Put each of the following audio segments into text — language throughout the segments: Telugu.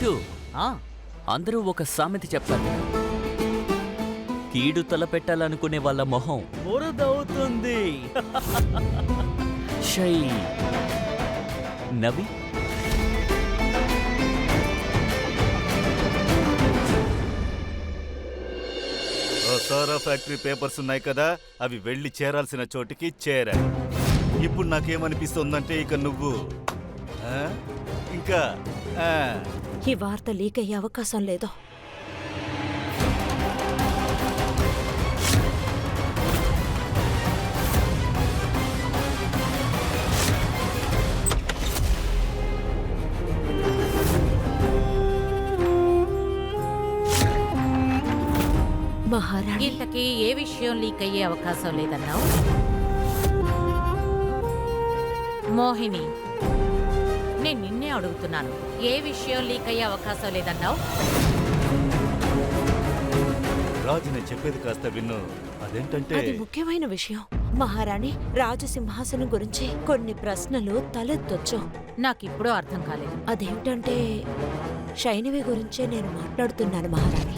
చింటూ, అందరూ ఒక సామెత చెప్తారు, కీడు తలపెట్టాలనుకునే వాళ్ళ మొహం బురదవుతుంది. షై నవి, సారా ఫ్యాక్టరీ పేపర్స్ ఉన్నాయి కదా, అవి వెళ్ళి చేరాల్సిన చోటికి చేరాయి. ఇప్పుడు నాకేమనిపిస్తుందంటే ఇక నువ్వు ఇంకా ఈ వార్త లీక్ అయ్యే అవకాశం లేదు. మహారాణి, ఇంతకీ ఏ విషయం లీక్ అయ్యే అవకాశం లేదన్నావు? మోహిని, నేను నిన్నే అడుగుతున్నాను, ఏ విషయం లీక్ అయ్యే అవకాశం లేదన్నావు? రాజు నేను చెప్పేది కాస్త విన్ను. అదేంటంటే అది ముఖ్యమైన విషయం. మహారాణి, రాజు సింహాసనం గురించి కొన్ని ప్రశ్నలు తలెత్తొచ్చు. నాకిప్పుడూ అర్థం కాలేదు. అదేమిటంటే శైనవి గురించే నేను మాట్లాడుతున్నాను మహారాణి.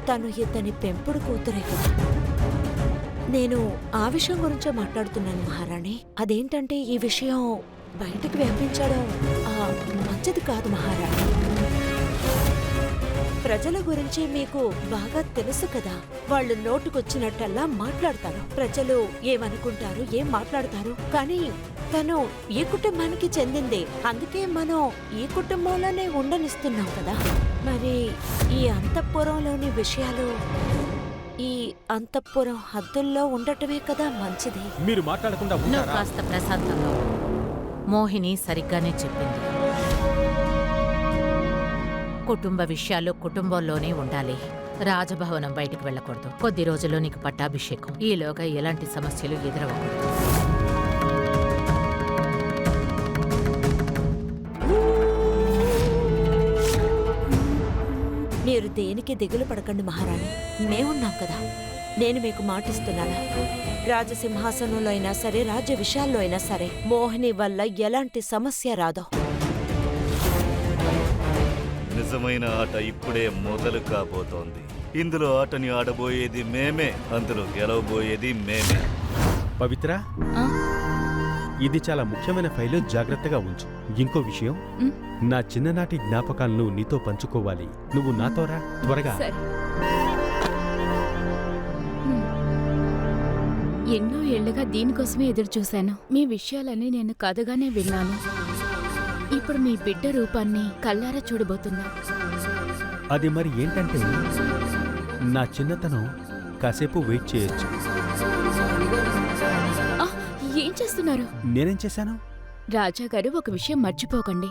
తను ఇతని పెంపుడు కూతురే కదా. నేను ఆ విషయం గురించే మాట్లాడుతున్నాను మహారాణి. అదేంటంటే ఈ విషయం బయటకు వ్యాపించడం మంచిది కాదు మహారాణి. ప్రజల గురించి మీకు బాగా తెలుసు కదా, వాళ్ళు నోటుకొచ్చినట్టల్లా మాట్లాడతారు. ప్రజలు ఏమనుకుంటారు, ఏం మాట్లాడతారు. కానీ తను ఈ కుటుంబానికి చెందింది, అందుకే మనం ఈ కుటుంబంలోనే ఉండనిస్తున్నాం కదా. మరి ఈ అంతఃపురంలోని విషయాలు ఈ అంతఃపురం హద్దుల్లో ఉండటమే కదా మంచిది. మీరు మాట్లాడకుండా నువ్వు కాస్త ప్రశాంతంగా ఉండు. మోహిని సరిగ్గానే చెప్పింది. కుటుంబ విషయాలు కుటుంబంలోనే ఉండాలి. రాజభవనం బయటికి వెళ్ళకూడదు. కొద్ది రోజుల్లో నీకు పట్టాభిషేకం. ఈలోగా ఎలాంటి సమస్యలు ఎదురవ్వకూడదు. మీరు దేనికి దిగులు పడకండి మహారాణి, మేమున్నాం కదా. నేను మీకు మాటిస్తున్నాను, రాజసింహాసనంలో అయినా సరే, రాజ్య విషయాల్లో అయినా సరే మోహిని వల్ల ఎలాంటి సమస్య రాదో. నిజమైన ఆట ఇప్పుడే మొదలు కాబోతోంది. ఇందులో ఆటని ఆడబోయేది మేమే, అందులో గెలవబోయేది మేమే. పవిత్ర, ఇది చాలా ముఖ్యమైన ఫైలు, జాగ్రత్తగా ఉంచు. ఇంకో విషయం, నా చిన్ననాటి జ్ఞాపకాలను నీతో పంచుకోవాలి. నువ్వు నాతోరా, త్వరగా. ఎన్నో ఏళ్లుగా దీనికోసమే ఎదురు చూశాను. మీ విషయాలన్నీ నేను కథగానే విన్నాను. ఇప్పుడు మీ బిడ్డ రూపాన్ని కల్లారా చూడబోతున్నా. అది మరి ఏంటంటే, నా చిన్నతనం కాసేపు వెయిట్ చేయొచ్చు. ఏం చేస్తున్నారు? నేనేం చేశాను? రాజాగారు, ఒక విషయం మర్చిపోకండి,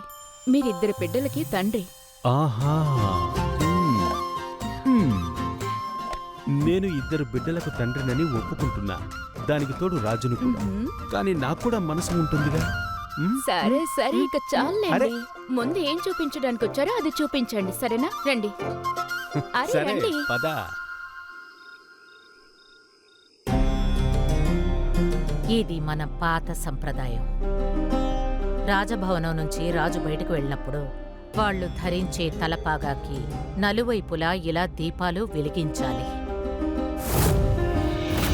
మీరిద్దరు బిడ్డలకి తండ్రి. ఆహా, నేను ఇద్దరు బిడ్డలకు తండ్రినని ఒప్పుకుంటున్నా. దానికి తోడు రాజును కూడా. కానీ నాకు కూడా మనసు ఉంటుందిగా. సరే సరే, ఇక చాలండి. ముందు ఏం చూపించడానికి వచ్చారో అది చూపించండి, సరేనా? రండి. సరే, రండి. పద. ఇది మన పాత సంప్రదాయం. రాజభవనం నుంచి రాజు బయటకు వెళ్ళినప్పుడు వాళ్ళు ధరించే తలపాగాకి నలువైపులా ఇలా దీపాలు వెలిగించాలి.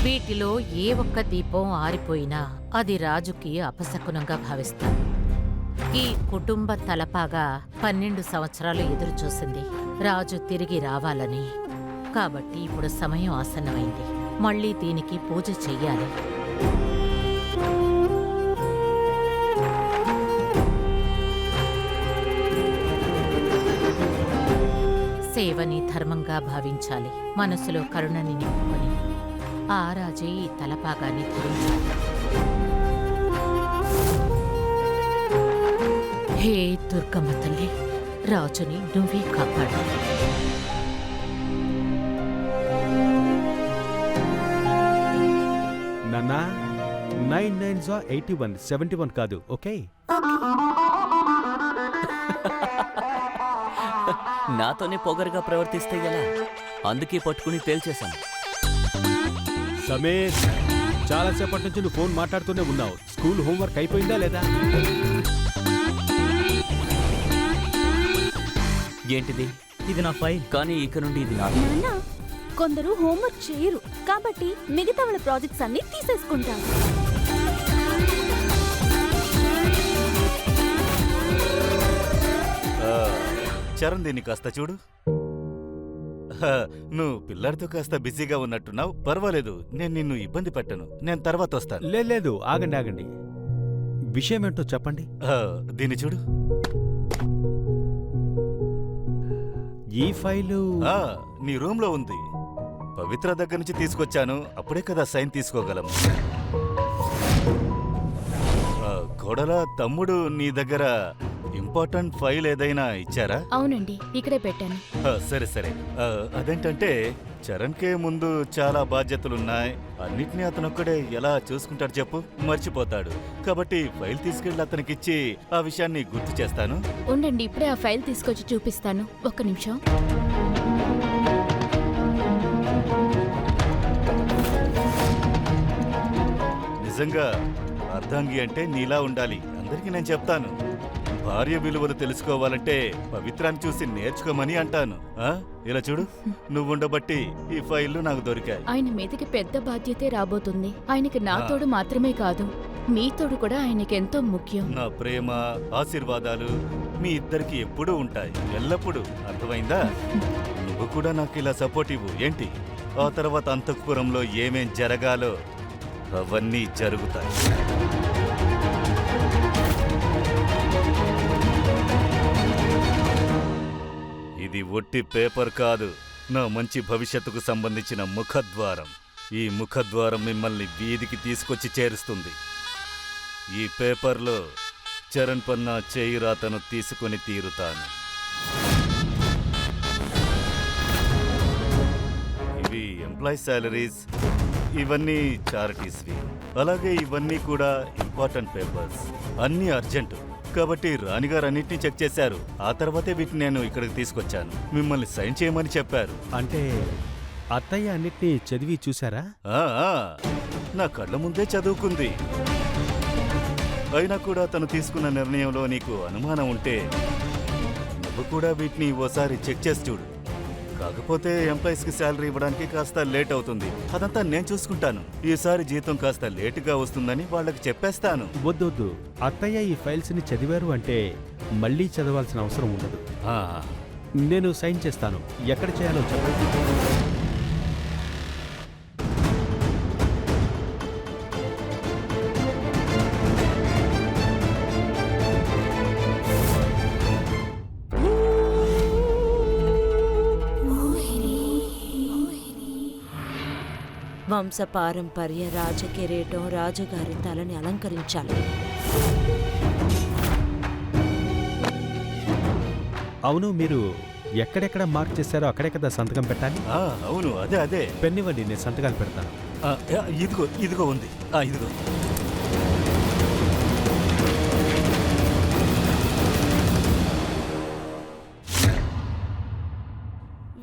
వీటిలో ఏ ఒక్క దీపం ఆరిపోయినా అది రాజుకి అపశకునంగా భావిస్తారు. ఈ కుటుంబ తలపాగా 12 సంవత్సరాలు ఎదురుచూసింది రాజు తిరిగి రావాలని. కాబట్టి ఇప్పుడు సమయం ఆసన్నమైంది. మళ్ళీ దీనికి పూజ చెయ్యాలి. సేవని ధర్మంగా భావించాలి. మనసులో కరుణని నింపుకొని ఆ రాజే ఈ తలపాగాన్ని ధరించాలి. హే దుర్గమ్మ తల్లి, రాజుని నువ్వే కాపాడు. నాన్నా, 9 9s 81, 71 కాదు, ఓకే? నాతోనే పొగరుగా ప్రవర్తిస్తే ఎలా? అందుకే పట్టుకుని తేల్చేశాను. సమేష్, చాలాసేపటి నుంచి నువ్వు ఫోన్ మాట్లాడుతూనే ఉన్నావు. స్కూల్ హోంవర్క్ అయిపోయిందా లేదా? ఏంటిది? ఇది నా ఫైల్. కానీ ఇక నుండి ఇది నాది. నాన్న, కొందరు హోంవర్క్ చేయరు కాబట్టి మిగతా వాళ్ళ ప్రాజెక్ట్స్ అన్ని తీసేసుకుంటారు. ఆ, చరణ్ దీన్ని కాస్త చూడు. హ, నువ్వు పిల్లడితో కాస్త బిజీగా ఉన్నట్టున్నావు. పర్వాలేదు, నేను నిన్ను ఇబ్బంది పెట్టను. నేను తర్వాత వస్తాను. లేదు ఆగండి ఆగండి, విషయమేంటో చెప్పండి. ఆ, దీన్ని చూడు. ఈ ఫైలు ఆ, నీ రూమ్ లో ఉంది. పవిత్ర దగ్గర నుంచి తీసుకొచ్చాను. అప్పుడే కదా సైన్ తీసుకోగలము. కోడల తమ్ముడు నీ దగ్గర ఇంపార్టెంట్ ఫైల్ ఏదైనా ఇచ్చారా? అవునండి, ఇక్కడే పెట్టాను. సరే సరే. అదేంటంటే చరణ్కే ముందు చాలా బాధ్యతలున్నాయి. అన్నిటినీ అతనొక్కడే ఎలా చూసుకుంటాడు చెప్పు? మర్చిపోతాడు. కాబట్టి ఫైల్ తీసుకెళ్లి అతనికిచ్చి ఆ విషయాన్ని గుర్తు చేస్తాను. ఉండండి, ఇప్పుడే ఆ ఫైల్ తీసుకొచ్చి చూపిస్తాను. ఒక్క నిమిషం. నిజంగా అర్ధాంగి అంటే నీలా ఉండాలి. అందరికీ నేను చెప్తాను, భార్య విలువలు తెలుసుకోవాలంటే పవిత్రాన్ని చూసి నేర్చుకోమని అంటాను. ఇలా చూడు, నువ్వుండబట్టి ఈ ఫైళ్లు నాకు దొరికాయి. ఆయన మీదకి పెద్ద బాధ్యతే రాబోతుంది. ఆయనకి నా తోడు మాత్రమే కాదు, మీ తోడు కూడా ఆయనకెంతో ముఖ్యం. నా ప్రేమ ఆశీర్వాదాలు మీ ఇద్దరికి ఎప్పుడూ ఉంటాయి, ఎల్లప్పుడూ. అర్థమైందా? నువ్వు కూడా నాకు ఇలా సపోర్ట్ ఇవ్వు. ఏంటి? ఆ తర్వాత అంతఃపురంలో ఏమేం జరగాలో అవన్నీ జరుగుతాయి. ఇది ఒట్టి పేపర్ కాదు, నా మంచి భవిష్యత్తుకు సంబంధించిన ముఖద్వారం. ఈ ముఖద్వారం మిమ్మల్ని వీధికి తీసుకొచ్చి చేరుస్తుంది. ఈ పేపర్లో చరణ్ పన్నా చేయి రాతను తీసుకొని తీరుతాను. ఇవి ఎంప్లాయీ శాలరీస్, ఇవన్నీ చారిటీస్వి. అలాగే ఇవన్నీ కూడా ఇంపార్టెంట్ పేపర్స్. అన్నీ అర్జెంటు కాబట్టి రాణిగారు అన్నింటినీ చెక్ చేశారు. ఆ తర్వాతే వీటిని నేను ఇక్కడికి తీసుకొచ్చాను. మిమ్మల్ని సైన్ చేయమని చెప్పారు. అంటే అత్తయ్య అన్నిటినీ చదివి చూసారా? నా కళ్ళ ముందే చదువుకుంది. అయినా కూడా తను తీసుకున్న నిర్ణయంలో నీకు అనుమానం ఉంటే నువ్వు కూడా వీటిని ఓసారి చెక్ చేసి చూడు. కాకపోతే ఎంప్లాయీస్కి శాలరీ ఇవ్వడానికి కాస్త లేట్ అవుతుంది. అదంతా నేను చూసుకుంటాను. ఈసారి జీతం కాస్త లేటుగా వస్తుందని వాళ్ళకి చెప్పేస్తాను. వద్దొద్దు, అత్తయ్య ఈ ఫైల్స్ ని చదివారు అంటే మళ్ళీ చదవాల్సిన అవసరం ఉండదు. నేను సైన్ చేస్తాను. ఎక్కడ చేయాలో చెప్పండి. వంశపారంపర్య రాజకిరీటం రాజుగారి తలని అలంకరించాలి. అవును, మీరు ఎక్కడెక్కడ మార్క్ చేశారో అక్కడే కదా సంతకం పెట్టాలి? అవును, అదే. పెన్నివ్వండి, నేను సంతకాలు పెడతాను. ఇదిగో ఉంది. ఇదిగో.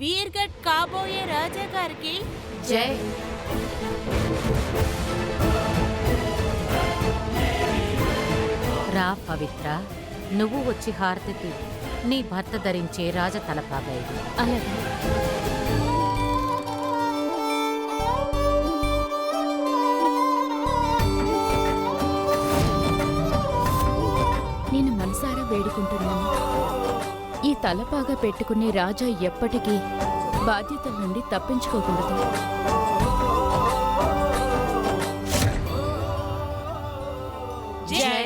వీర్గట్ కాబోయే రాజాగారికి జై. రా పవిత్ర, నువ్వు వచ్చి హారతి నీ భర్త ధరించే రాజతలపాగా ఇది. అలాగే. నేను మనసారా వేడుకుంటున్నాను, ఈ తలపాగా పెట్టుకునే రాజా ఎప్పటికీ బాధ్యతల నుండి తప్పించుకోకూడదు. జై.